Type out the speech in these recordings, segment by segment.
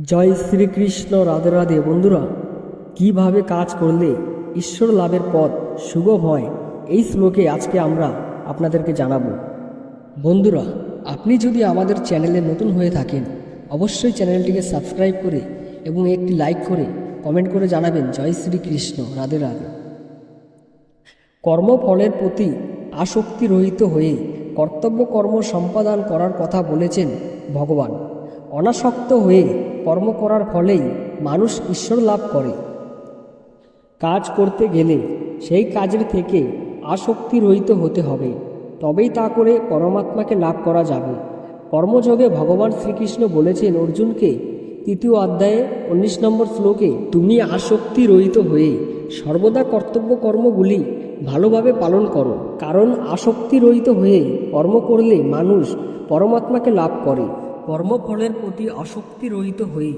জয় শ্রীকৃষ্ণ। রাধে রাধে। বন্ধুরা, কিভাবে কাজ করলে ঈশ্বর লাভের পথ সুগম হয় এই শ্লোকে আজকে আমরা আপনাদেরকে জানাবো। বন্ধুরা, আপনি যদি আমাদের চ্যানেলে নতুন হয়ে থাকেন অবশ্যই চ্যানেলটিকে সাবস্ক্রাইব করে এবং একটি লাইক করে কমেন্ট করে জানাবেন জয় শ্রীকৃষ্ণ। রাধে রাধে। কর্মফলের প্রতি আসক্তি রহিত হয়ে কর্তব্য কর্ম সম্পাদন করার কথা বলেছেন ভগবান। অনাসক্ত হয়ে কর্ম করার ফলেই মানুষ ঈশ্বর লাভ করে। কাজ করতে গেলে সেই কাজের থেকে আসক্তি রহিত হতে হবে, তবেই তা করে পরমাত্মাকে লাভ করা যাবে। কর্মযোগে ভগবান শ্রীকৃষ্ণ বলেছেন অর্জুনকে তৃতীয় অধ্যায়ে 19 নম্বর শ্লোকে, তুমি আসক্তি রহিত হয়ে সর্বদা কর্তব্য কর্মগুলি ভালোভাবে পালন করো। কারণ আসক্তি রহিত হয়ে কর্ম করলে মানুষ পরমাত্মাকে লাভ করে। কর্মফলের প্রতি আসক্তি রহিত হয়ে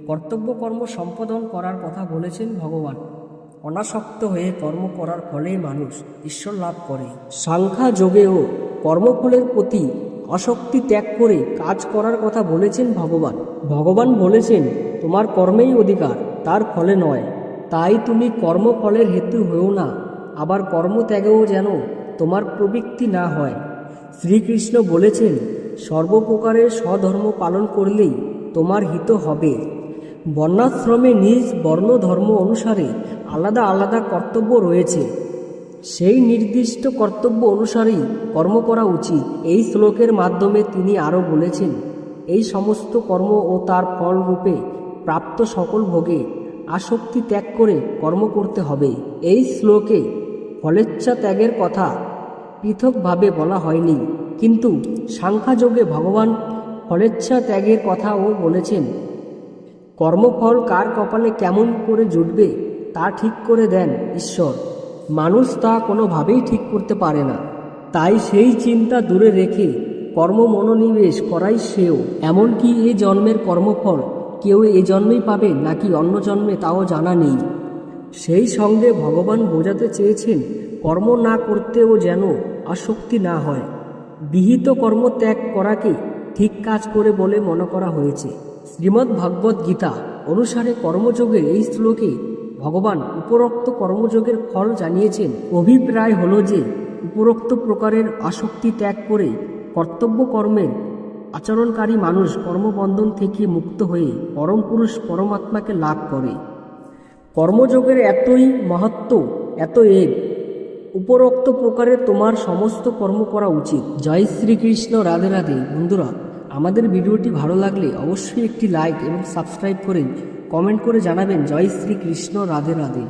কর্তব্য কর্ম সম্পাদন করার কথা বলেছেন ভগবান। অনাসক্ত হয়ে কর্ম করার ফলে মানুষ ঈশ্বর লাভ করে। সাংখ্য যোগেও কর্মফলের প্রতি আসক্তি ত্যাগ করে কাজ করার কথা বলেছেন ভগবান। ভগবান বলেছেন তোমার কর্মেই অধিকার, তার ফলে নয়। তাই তুমি কর্মফলের হেতু হয়েও না, আবার কর্মত্যাগেও যেন তোমার প্রবৃত্তি না হয়। শ্রীকৃষ্ণ বলেছেন সর্বপ্রকারের স্বধর্ম পালন করলেই তোমার হিত হবে। বর্ণাশ্রমে নিজ বর্ণ ধর্ম অনুসারে আলাদা আলাদা কর্তব্য রয়েছে, সেই নির্দিষ্ট কর্তব্য অনুসারেই কর্ম করা উচিত। এই শ্লোকের মাধ্যমে তিনি আরও বলেছেন এই সমস্ত কর্ম ও তার ফল রূপে প্রাপ্ত সকল ভোগে আসক্তি ত্যাগ করে কর্ম করতে হবে। এই শ্লোকে ফলেচ্ছা ত্যাগের কথা পৃথকভাবে বলা হয়নি, কিন্তু সাংখ্যযোগে ভগবান ফলেচ্ছা ত্যাগের কথাও বলেছেন। কর্মফল কার কপালে কেমন করে জুটবে তা ঠিক করে দেন ঈশ্বর। মানুষ তা কোনোভাবেই ঠিক করতে পারে না। তাই সেই চিন্তা দূরে রেখে কর্ম মনোনিবেশ করাই শ্রেয়। এমনকি এ জন্মের কর্মফল কেউ এ জন্মেই পাবে নাকি অন্য জন্মে তাও জানা নেই। সেই সঙ্গে ভগবান বোঝাতে চেয়েছেন কর্ম না করতেও যেন আসক্তি না হয়। বিহিত কর্ম ত্যাগ করাকে ঠিক কাজ করে বলে মনে করা হয়েছে। শ্রীমদ্ ভাগবত গীতা অনুসারে কর্মযোগের এই শ্লোকে ভগবান উপরোক্ত কর্মযোগের ফল জানিয়েছেন। অভিপ্রায় হলো যে উপরোক্ত প্রকারের আসক্তি ত্যাগ করে কর্তব্য কর্মের আচরণকারী মানুষ কর্মবন্ধন থেকে মুক্ত হয়ে পরম পুরুষ পরমাত্মাকে লাভ করে। কর্মযোগের এতই মাহাত্ম্য, এত উপরোক্ত প্রকারে তোমার সমস্ত কর্ম করা উচিত। জয় শ্রীকৃষ্ণ। রাধে রাধে। বন্ধুরা, আমাদের ভিডিওটি ভালো লাগলে অবশ্যই একটি লাইক এবং সাবস্ক্রাইব করে কমেন্ট করে জানাবেন জয় শ্রীকৃষ্ণ। রাধে রাধে।